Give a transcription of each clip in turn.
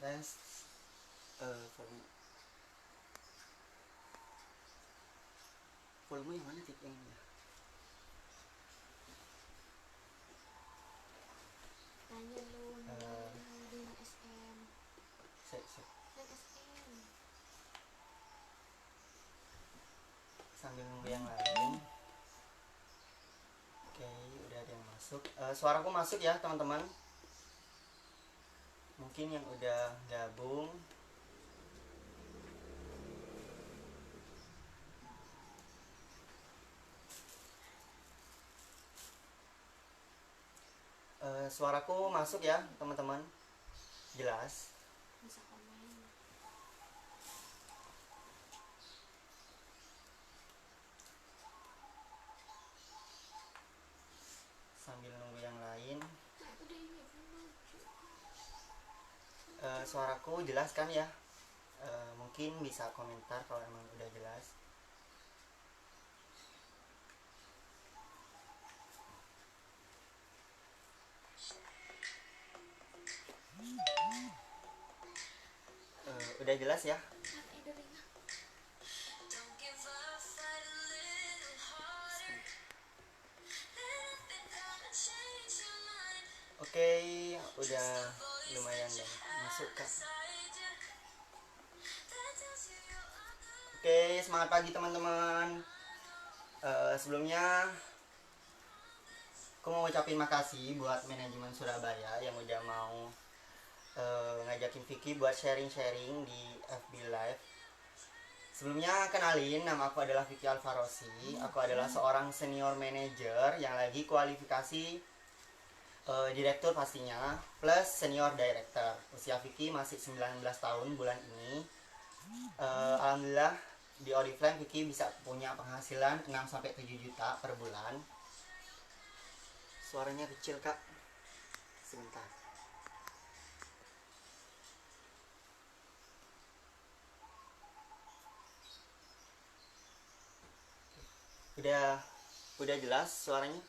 tes volume yang mana tip yang ini ya? Tanya lu di SM. Sek. SM. Sambil nunggu yang lain. Oke, udah ada yang masuk. Suaraku masuk ya teman-teman. Mungkin yang udah gabung. Suaraku masuk ya teman-teman. Jelas. Bisa komen. Sambil nunggu yang lain. Udah ini belum. Suaraku jelas kan ya? Mungkin bisa komentar kalau emang udah jelas. Udah jelas ya? Oke, udah lumayan deh masuk kak. Oke, semangat pagi teman-teman. Sebelumnya aku mau ucapin makasih buat manajemen Surabaya yang udah mau ngajakin Vicky buat sharing-sharing di FB Live. Sebelumnya kenalin, nama aku adalah Vicky Alvarosi. Aku adalah seorang senior manager yang lagi kualifikasi direktur pastinya, plus senior director. Usia Vicky masih 19 tahun bulan ini. Alhamdulillah di Oriflame Vicky bisa punya penghasilan 6-7 juta per bulan. Suaranya kecil kak, sebentar. Udah jelas suaranya?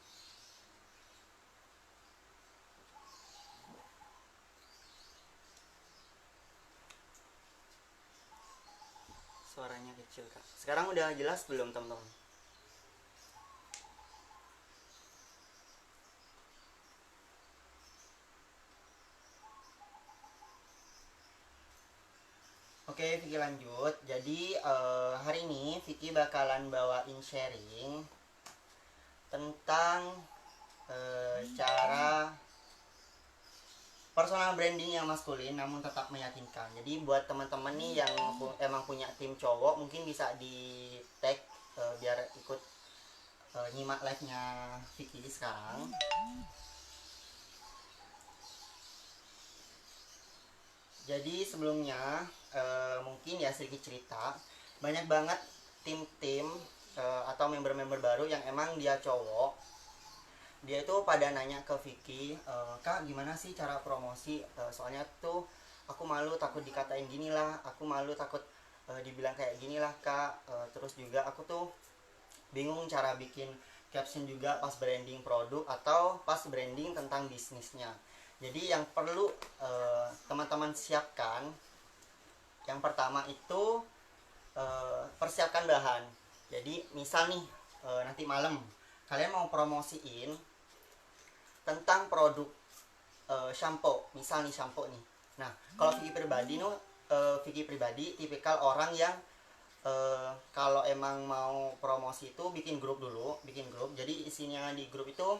Suaranya kecil kak. Sekarang udah jelas belum teman-teman? Oke, Vicky lanjut. Jadi hari ini Vicky bakalan bawain sharing tentang cara personal branding yang maskulin namun tetap meyakinkan. Jadi buat teman-teman nih yang emang punya tim cowok, mungkin bisa di tag biar ikut nyimak live-nya Vicky sekarang. Jadi sebelumnya mungkin ya sedikit cerita, banyak banget tim-tim atau member-member baru yang emang dia cowok. Dia itu pada nanya ke Vicky, kak gimana sih cara promosi, soalnya tuh aku malu takut dikatain gini lah, aku malu takut dibilang kayak gini lah kak, terus juga aku tuh bingung cara bikin caption juga pas branding produk atau pas branding tentang bisnisnya. Jadi yang perlu teman-teman siapkan, yang pertama itu persiapkan bahan. Jadi misal nih nanti malam kalian mau promosiin tentang produk shampoo, misal nih shampoo nih. Nah, kalau Vicky pribadi tipikal orang yang kalau emang mau promosi itu bikin grup dulu, bikin grup. Jadi isinya di grup itu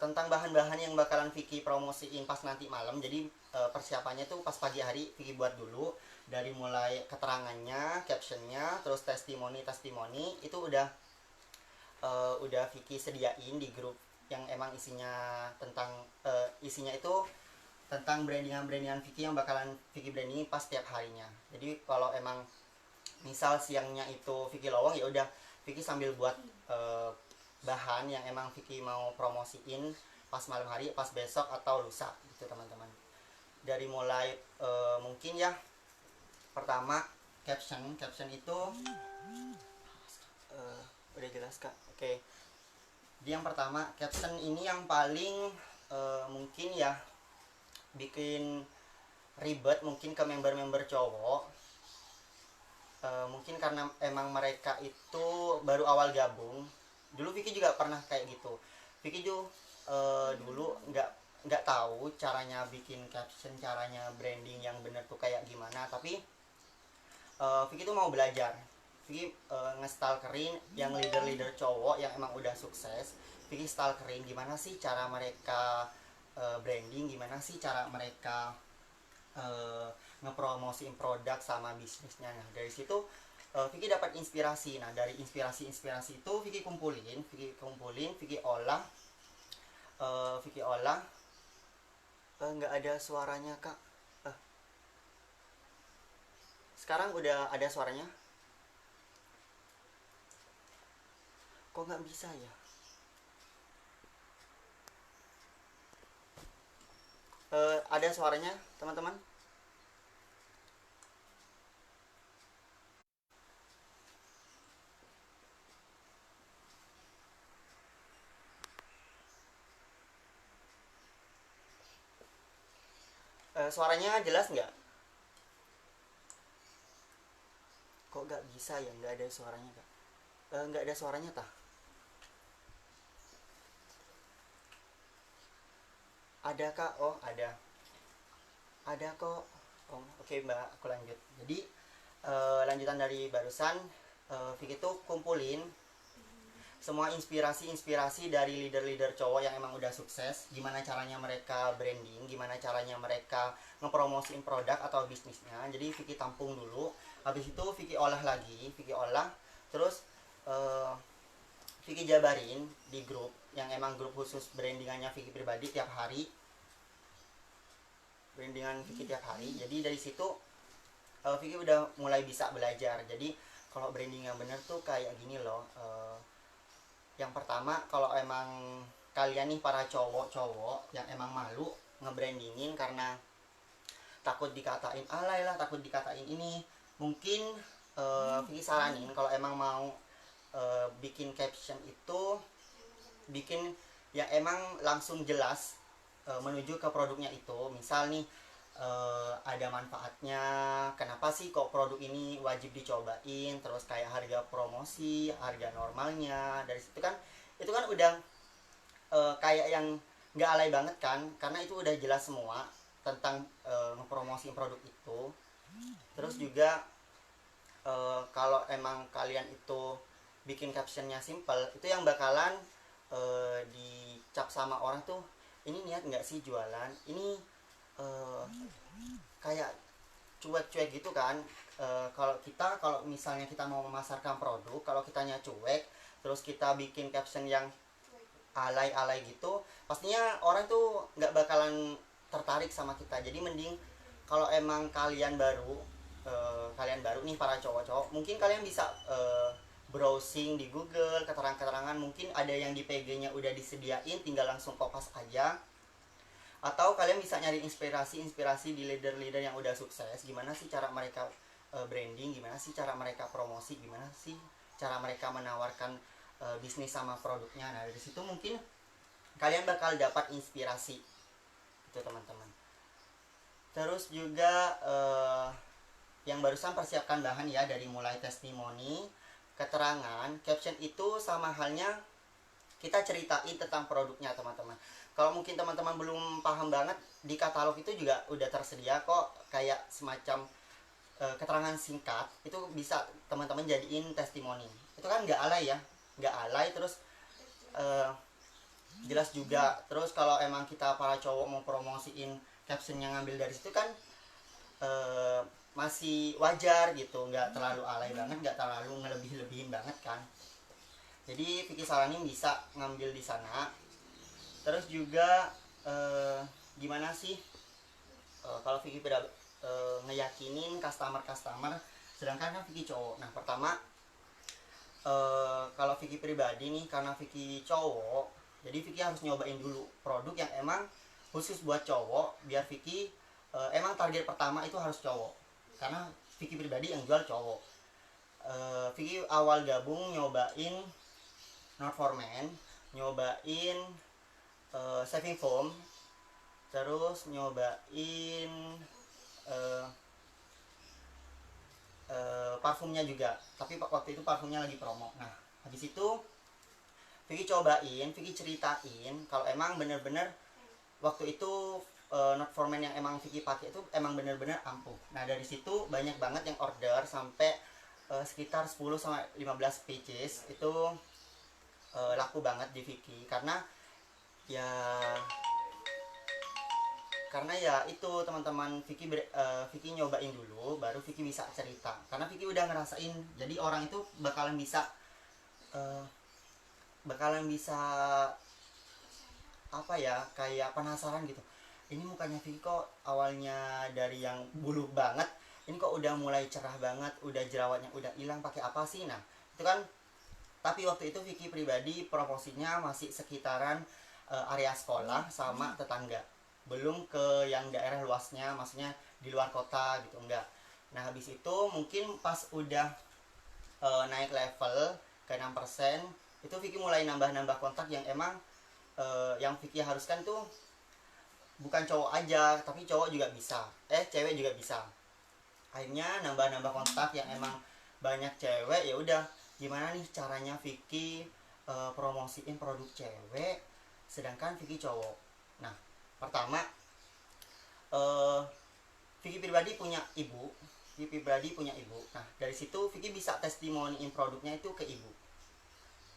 tentang bahan-bahan yang bakalan Vicky promosiin pas nanti malam. Jadi persiapannya tuh pas pagi hari Vicky buat dulu, dari mulai keterangannya, captionnya, terus testimoni itu udah Vicky sediain di grup yang emang isinya itu tentang brandingan Vicky yang bakalan Vicky branding pas tiap harinya. Jadi kalau emang misal siangnya itu Vicky lowong, ya udah Vicky sambil buat bahan yang emang Vicky mau promosiin pas malam hari, pas besok atau lusa gitu teman-teman. Dari mulai mungkin ya pertama caption itu udah jelas kak. Oke. Jadi yang pertama caption ini yang paling mungkin ya bikin ribet mungkin ke member-member cowok. Mungkin karena emang mereka itu baru awal gabung. Dulu Vicky juga pernah kayak gitu. Vicky juga dulu nggak tahu caranya bikin caption, caranya branding yang bener tuh kayak gimana. Tapi Vicky tuh mau belajar. Vicky ngestalkerin yang leader-leader cowok yang emang udah sukses. Vicky stalkerin gimana sih cara mereka branding, gimana sih cara mereka eh, ngepromosiin produk sama bisnisnya. Nah dari situ Vicky dapat inspirasi. Nah dari inspirasi itu Vicky kumpulin, Vicky olah, nggak ada suaranya kak. Sekarang udah ada suaranya. Kok nggak bisa ya? Ada suaranya teman-teman? Suaranya jelas nggak? Kok nggak bisa ya? Nggak ada suaranya kak. Nggak ada suaranya tah? Ada kak? Oh ada. Ada kok. Oh oke mbak, aku lanjut. Jadi lanjutan dari barusan, Vicky tuh kumpulin semua inspirasi dari leader-leader cowok yang emang udah sukses, gimana caranya mereka branding, gimana caranya mereka ngepromosiin produk atau bisnisnya. Jadi Vicky tampung dulu, habis itu Vicky olah lagi, terus uh, Vicky jabarin di grup yang emang grup khusus brandingannya Vicky pribadi tiap hari, brandingan Vicky tiap hari. Jadi dari situ Vicky udah mulai bisa belajar. Jadi kalau branding yang bener tuh kayak gini loh. Yang pertama, kalau emang kalian nih para cowok-cowok yang emang malu ngebrandingin karena takut dikatain alay lah, takut dikatain ini, mungkin Vicky saranin kalau emang mau bikin caption itu bikin yang emang langsung jelas menuju ke produknya itu. Misal nih ada manfaatnya, kenapa sih kok produk ini wajib dicobain, terus kayak harga promosi, harga normalnya. Dari situ kan itu kan udah kayak yang nggak alay banget kan, karena itu udah jelas semua tentang ngepromosiin produk itu. Terus juga kalau emang kalian itu bikin captionnya simple, itu yang bakalan dicap sama orang tuh, ini niat nggak sih jualan, ini kayak cuek-cuek gitu kan. Kalau misalnya kita mau memasarkan produk, kalau kitanya cuek terus kita bikin caption yang alay-alay gitu, pastinya orang tuh nggak bakalan tertarik sama kita. Jadi mending kalau emang kalian baru nih para cowok-cowok, mungkin kalian bisa browsing di Google keterangan-keterangan, mungkin ada yang di PG-nya udah disediain, tinggal langsung kopas aja. Atau kalian bisa nyari inspirasi di leader-leader yang udah sukses, gimana sih cara mereka branding, gimana sih cara mereka promosi, gimana sih cara mereka menawarkan bisnis sama produknya. Nah dari situ mungkin kalian bakal dapat inspirasi itu teman-teman. Terus juga yang barusan persiapkan bahan ya, dari mulai testimoni, keterangan, caption itu sama halnya kita ceritain tentang produknya teman-teman. Kalau mungkin teman-teman belum paham banget, di katalog itu juga udah tersedia kok kayak semacam keterangan singkat, itu bisa teman-teman jadiin testimoni. Itu kan nggak alay ya, nggak alay, terus jelas juga. Terus kalau emang kita para cowok mau promosiin caption yang ngambil dari situ kan masih wajar gitu, nggak terlalu alay banget, nggak terlalu ngelebih-lebihin banget kan. Jadi Vicky saranin bisa ngambil di sana. Terus juga gimana sih kalau Vicky ngeyakinin customer, sedangkan kan Vicky cowok. Nah pertama, kalau Vicky pribadi nih, karena Vicky cowok, jadi Vicky harus nyobain dulu produk yang emang khusus buat cowok, biar Vicky emang target pertama itu harus cowok, karena Vicky pribadi yang jual cowok. Vicky awal gabung nyobain Not For Men, nyobain saving foam, terus nyobain eh, parfumnya juga, tapi waktu itu parfumnya lagi promo. Nah habis itu Vicky cobain, Vicky ceritain kalau emang bener-bener waktu itu not for men yang emang Vicky pakai itu emang bener-bener ampuh. Nah dari situ banyak banget yang order sampai sekitar 10 sampai 15 pieces itu laku banget di Vicky ya karena ya itu teman-teman Vicky nyobain dulu baru Vicky bisa cerita, karena Vicky udah ngerasain, jadi orang itu eh, bakalan bisa apa ya, kayak penasaran gitu, ini mukanya Vicky kok awalnya dari yang bulu banget ini kok udah mulai cerah banget, udah jerawatnya udah hilang, pakai apa sih. Nah itu kan, tapi waktu itu Vicky pribadi promosinya masih sekitaran area sekolah sama tetangga, belum ke yang daerah luasnya, maksudnya di luar kota gitu, enggak. Nah habis itu mungkin pas udah naik level ke 6%, itu Vicky mulai nambah-nambah kontak yang emang yang Vicky haruskan tuh bukan cowok aja, tapi cowok juga bisa, cewek juga bisa. Akhirnya nambah-nambah kontak yang emang banyak cewek, ya udah gimana nih caranya Vicky promosiin produk cewek sedangkan Vicky cowok. Nah pertama, Vicky pribadi punya ibu, nah dari situ Vicky bisa testimoniin produknya itu ke ibu.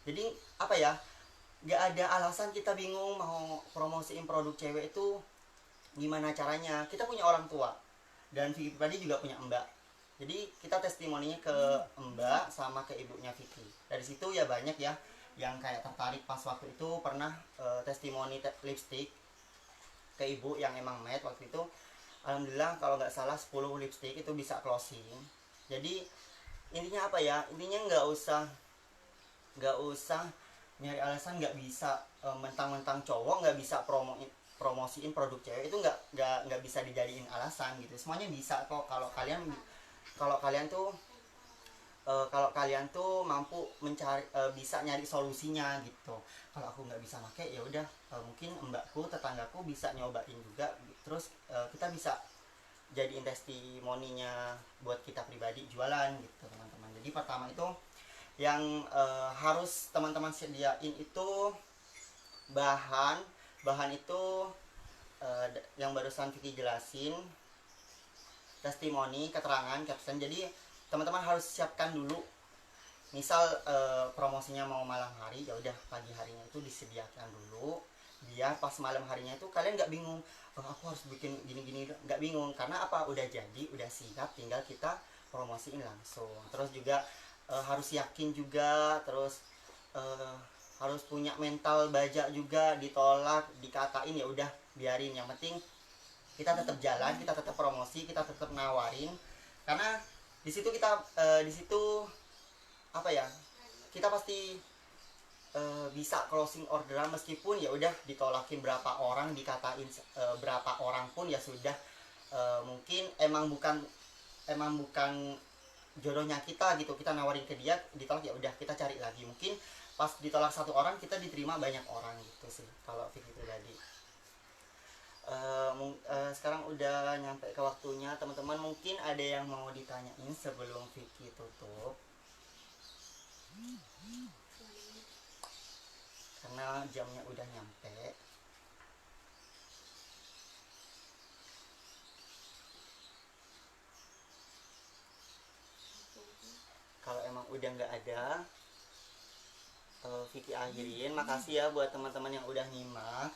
Jadi apa ya, nggak ada alasan kita bingung mau promosiin produk cewek itu gimana caranya. Kita punya orang tua dan Vicky pribadi juga punya mbak, jadi kita testimoninya ke mbak sama ke ibunya Vicky. Dari situ ya banyak ya yang kayak tertarik. Pas waktu itu pernah testimoni lipstick ke ibu yang emang matte waktu itu, alhamdulillah kalau nggak salah 10 lipstick itu bisa closing. Jadi intinya apa ya, intinya nggak usah nyari alasan, nggak bisa mentang-mentang cowok nggak bisa promosiin produk cewek, itu nggak bisa dijadiin alasan gitu. Semuanya bisa kok kalau kalian tuh mampu mencari, bisa nyari solusinya gitu. Kalau aku nggak bisa pakai ya udah, mungkin mbakku, tetanggaku bisa nyobain juga, terus kita bisa jadiin testimoninya buat kita pribadi jualan gitu teman-teman. Jadi pertama itu yang harus teman-teman sediain itu bahan itu yang barusan Vicky jelasin, testimoni, keterangan, caption. Jadi teman-teman harus siapkan dulu. Misal promosinya mau malam hari, ya udah pagi harinya itu disediakan dulu biar pas malam harinya itu kalian nggak bingung, aku harus bikin gini-gini, nggak bingung. Karena apa, udah jadi, udah siap, tinggal kita promosiin langsung. Terus juga harus yakin juga, terus harus punya mental baja juga, ditolak, dikatain ya udah biarin, yang penting kita tetap jalan, kita tetap promosi, kita tetap nawarin. Karena di situ apa ya, kita pasti bisa closing orderan, meskipun ya udah ditolakin berapa orang, dikatain berapa orang pun ya sudah, mungkin emang bukan jodohnya kita gitu, kita nawarin ke dia ditolak, ya udah kita cari lagi. Mungkin pas ditolak satu orang kita diterima banyak orang gitu sih kalau Vicky pribadi. Sekarang udah nyampe ke waktunya teman-teman, mungkin ada yang mau ditanyain sebelum Vicky tutup, karena jamnya udah nyampe. Kalau emang udah nggak ada, Vicky akhirin. Makasih ya buat teman-teman yang udah nyimak.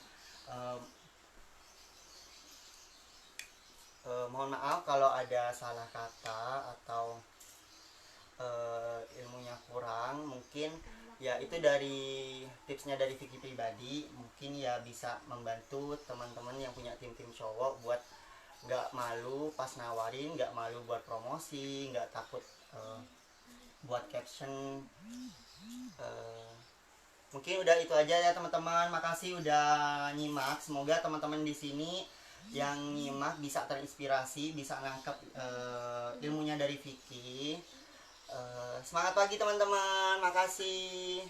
Mohon maaf kalau ada salah kata atau ilmunya kurang. Mungkin ya itu dari tipsnya dari Vicky pribadi, mungkin ya bisa membantu teman-teman yang punya tim-tim cowok buat nggak malu pas nawarin, nggak malu buat promosi, nggak takut buat caption. Mungkin udah itu aja ya teman-teman. Makasih udah nyimak. Semoga teman-teman di sini yang nyimak bisa terinspirasi, bisa nangkep ilmunya dari Vicky. Semangat pagi teman-teman. Makasih.